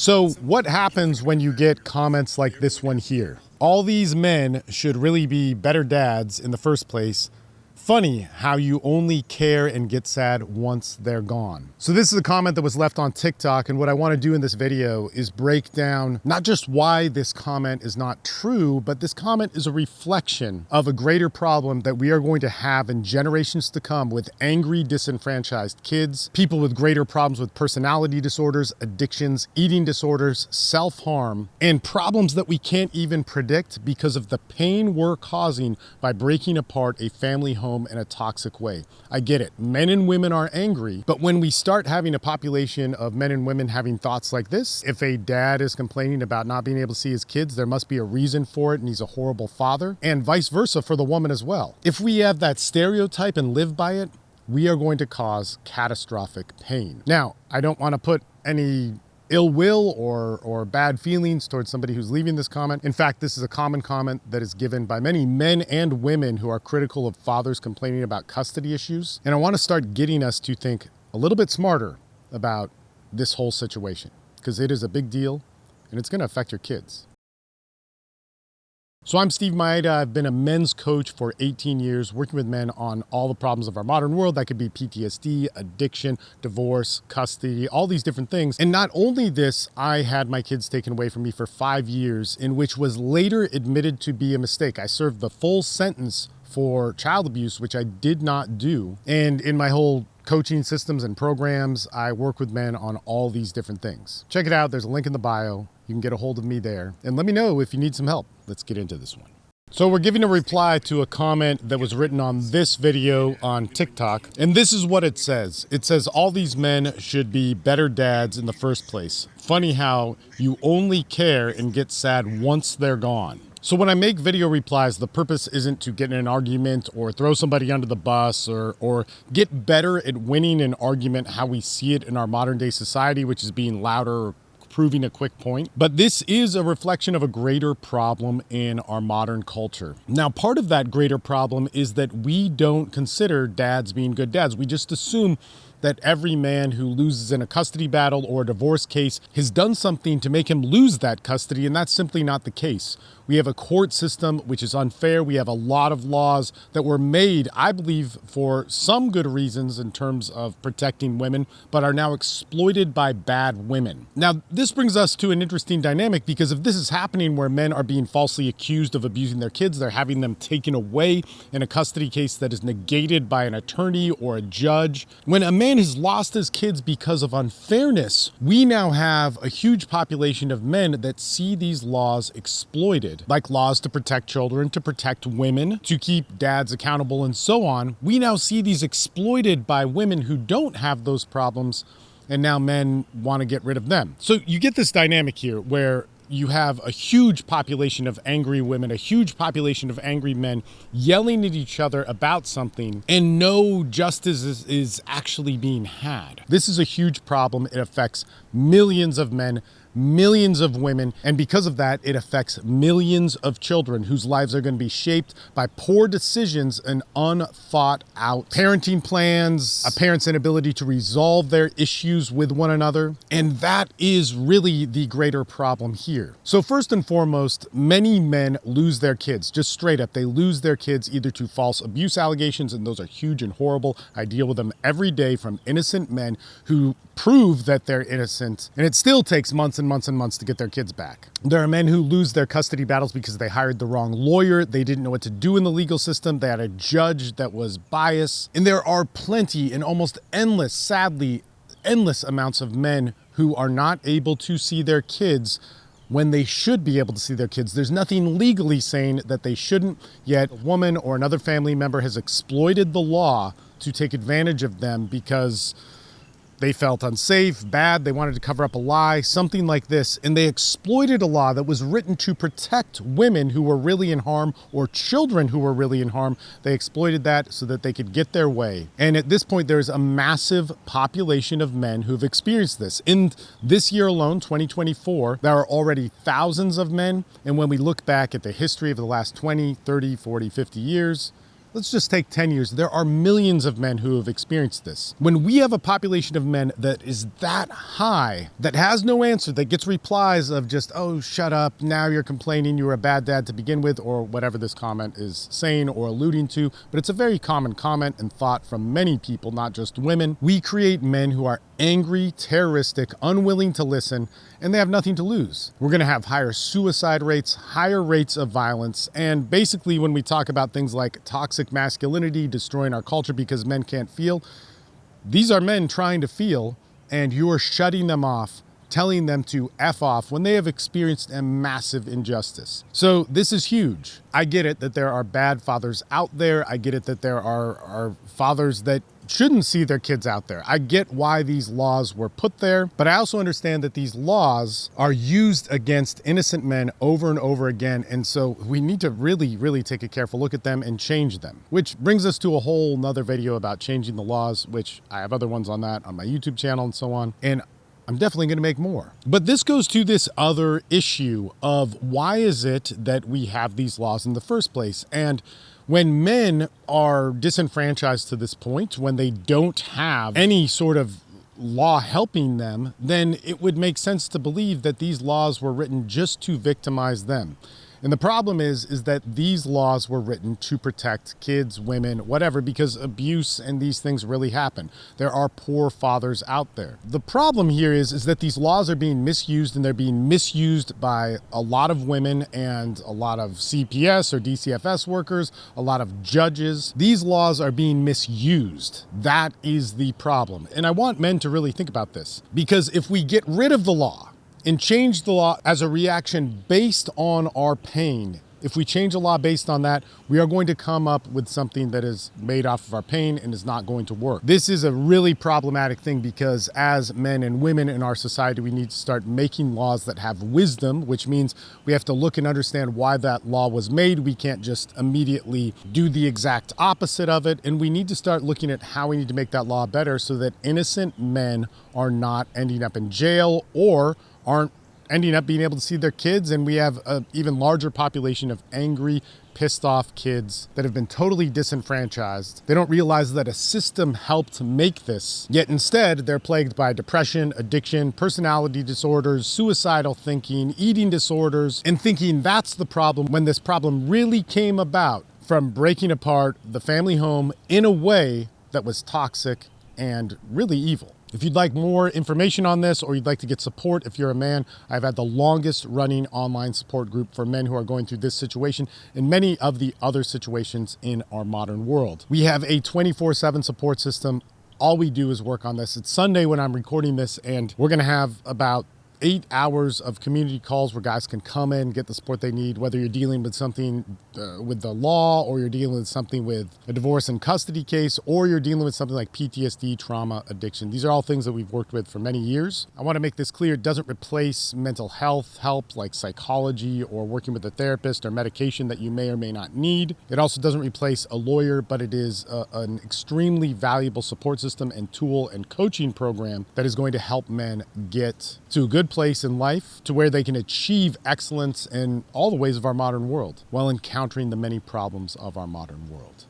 So what happens when you get comments like this one here? All these men should really be better dads in the first place. Funny how you only care and get sad once they're gone. So this is a comment that was left on TikTok, and what I want to do in this video is break down not just why this comment is not true, but this comment is a reflection of a greater problem that we are going to have in generations to come with angry, disenfranchised kids, people with greater problems with personality disorders, addictions, eating disorders, self-harm, and problems that we can't even predict because of the pain we're causing by breaking apart a family home in a toxic way. I get it. Men and women are angry, but when we start having a population of men and women having thoughts like this, if a dad is complaining about not being able to see his kids, there must be a reason for it and he's a horrible father, and vice versa for the woman as well. If we have that stereotype and live by it, we are going to cause catastrophic pain. Now, I don't want to put any ill will or bad feelings towards somebody who's leaving this comment. In fact, this is a common comment that is given by many men and women who are critical of fathers complaining about custody issues. And I want to start getting us to think a little bit smarter about this whole situation, because it is a big deal and it's going to affect your kids. So I'm Steve Maeda. I've been a men's coach for 18 years, working with men on all the problems of our modern world. That could be PTSD, addiction, divorce, custody, all these different things. And not only this, I had my kids taken away from me for 5 years, in which was later admitted to be a mistake. I served the full sentence for child abuse, which I did not do. And in my whole coaching systems and programs, I work with men on all these different things. Check it out. There's a link in the bio. You can get a hold of me there. And let me know if you need some help. Let's get into this one. So we're giving a reply to a comment that was written on this video on TikTok. And this is what it says. It says, all these men should be better dads in the first place. Funny how you only care and get sad once they're gone. So when I make video replies, the purpose isn't to get in an argument or throw somebody under the bus or get better at winning an argument how we see it in our modern day society, which is being louder or proving a quick point. But this is a reflection of a greater problem in our modern culture. Now, part of that greater problem is that we don't consider dads being good dads. We just assume that every man who loses in a custody battle or a divorce case has done something to make him lose that custody, and that's simply not the case. We have a court system which is unfair. We have a lot of laws that were made, I believe, for some good reasons in terms of protecting women, but are now exploited by bad women. Now, this brings us to an interesting dynamic, because if this is happening where men are being falsely accused of abusing their kids, they're having them taken away in a custody case that is negated by an attorney or a judge. When a man has lost his kids because of unfairness, we now have a huge population of men that see these laws exploited, like laws to protect children, to protect women, to keep dads accountable, and so on. We now see these exploited by women who don't have those problems, and now men want to get rid of them. So you get this dynamic here where you have a huge population of angry women, a huge population of angry men yelling at each other about something, and no justice is actually being had. This is a huge problem. It affects millions of men, millions of women, and because of that, it affects millions of children whose lives are going to be shaped by poor decisions and unthought out parenting plans, a parent's inability to resolve their issues with one another, and that is really the greater problem here. So first and foremost, many men lose their kids, just straight up. They lose their kids either to false abuse allegations, and those are huge and horrible. I deal with them every day from innocent men who prove that they're innocent, and it still takes months and months and months to get their kids back. There are men who lose their custody battles because they hired the wrong lawyer, they didn't know what to do in the legal system, they had a judge that was biased, and there are plenty and almost endless, sadly, endless amounts of men who are not able to see their kids when they should be able to see their kids. There's nothing legally saying that they shouldn't, yet a woman or another family member has exploited the law to take advantage of them because they felt unsafe, bad, they wanted to cover up a lie, something like this, and they exploited a law that was written to protect women who were really in harm or children who were really in harm. They exploited that so that they could get their way. And at this point, there's a massive population of men who've experienced this. In this year alone, 2024, there are already thousands of men. And when we look back at the history of the last 20, 30, 40, 50 years, let's just take 10 years. There are millions of men who have experienced this. When we have a population of men that is that high, that has no answer, that gets replies of just, oh, shut up, now you're complaining you were a bad dad to begin with, or whatever this comment is saying or alluding to, but it's a very common comment and thought from many people, not just women. We create men who are angry, terroristic, unwilling to listen, and they have nothing to lose. We're gonna have higher suicide rates, higher rates of violence, and basically when we talk about things like toxic masculinity destroying our culture because men can't feel, these are men trying to feel, and you are shutting them off, telling them to F off when they have experienced a massive injustice. So this is huge. I get it that there are bad fathers out there. I get it that there are fathers that shouldn't see their kids out there. I get why these laws were put there, but I also understand that these laws are used against innocent men over and over again. And so we need to really, really take a careful look at them and change them, which brings us to a whole nother video about changing the laws, which I have other ones on that on my YouTube channel and so on. And I'm definitely going to make more. But this goes to this other issue of why is it that we have these laws in the first place? And when men are disenfranchised to this point, when they don't have any sort of law helping them, then it would make sense to believe that these laws were written just to victimize them. And the problem is that these laws were written to protect kids, women, whatever, because abuse and these things really happen. There are poor fathers out there. The problem here is that these laws are being misused, and they're being misused by a lot of women and a lot of CPS or DCFS workers, a lot of judges. These laws are being misused. That is the problem. And I want men to really think about this, because if we get rid of the law and change the law as a reaction based on our pain, if we change the law based on that, we are going to come up with something that is made off of our pain and is not going to work. This is a really problematic thing, because as men and women in our society, we need to start making laws that have wisdom, which means we have to look and understand why that law was made. We can't just immediately do the exact opposite of it. And we need to start looking at how we need to make that law better so that innocent men are not ending up in jail or aren't ending up being able to see their kids. And we have an even larger population of angry, pissed off kids that have been totally disenfranchised. They don't realize that a system helped make this, yet instead they're plagued by depression, addiction, personality disorders, suicidal thinking, eating disorders, and thinking that's the problem, when this problem really came about from breaking apart the family home in a way that was toxic and really evil. If you'd like more information on this, or you'd like to get support if you're a man, I've had the longest running online support group for men who are going through this situation and many of the other situations in our modern world. We have a 24/7 support system. All we do is work on this. It's Sunday when I'm recording this, and we're gonna have about 8 hours of community calls where guys can come in, get the support they need, whether you're dealing with something with the law, or you're dealing with something with a divorce and custody case, or you're dealing with something like PTSD, trauma, addiction. These are all things that we've worked with for many years. I want to make this clear. It doesn't replace mental health help like psychology or working with a therapist or medication that you may or may not need. It also doesn't replace a lawyer, but it is an extremely valuable support system and tool and coaching program that is going to help men get to a good place in life, to where they can achieve excellence in all the ways of our modern world while encountering the many problems of our modern world.